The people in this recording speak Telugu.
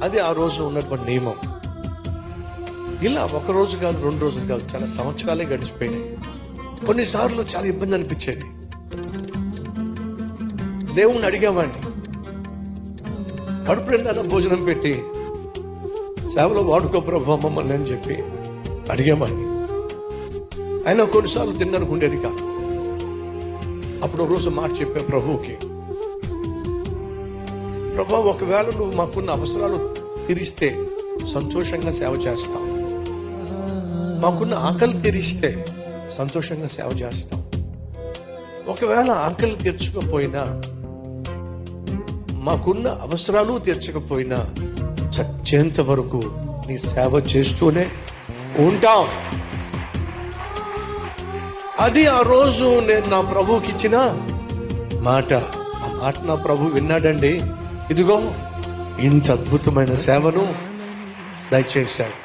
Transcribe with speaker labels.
Speaker 1: అది ఆ రోజు ఉన్నటువంటి నియమం. ఇలా ఒక రోజు కాదు, 2 రోజులు కాదు, చాలా సంవత్సరాలే గడిచిపోయినాయి. కొన్నిసార్లు చాలా ఇబ్బంది అనిపించేది. దేవుణ్ణి అడిగేవాడిని, కడుపు నిండా భోజనం పెట్టి సేవలో వాడుకో ప్రభు మమ్మల్ని అని చెప్పి అడిగేవాడిని. అయినా కొన్నిసార్లు తినడానికి ఉండేది కాదు. అప్పుడు ఒక రోజు మాట చెప్పే ప్రభువుకి, ప్రభు ఒకవేళ నువ్వు మాకున్న అవసరాలు తీరిస్తే సంతోషంగా సేవ చేస్తాం, మాకున్న ఆకలి తీరిస్తే సంతోషంగా సేవ చేస్తాం. ఒకవేళ ఆకలి తీర్చకపోయినా, మాకున్న అవసరాలు తీర్చకపోయినా చచ్చేంత వరకు నీ సేవ చేస్తూనే ఉంటాం. అది ఆ రోజు నేను నా ప్రభువుకి ఇచ్చిన మాట. ఆ మాట నా ప్రభు విన్నాడండి. ఇదిగో ఇంత అద్భుతమైన సేవను దయచేశాడు.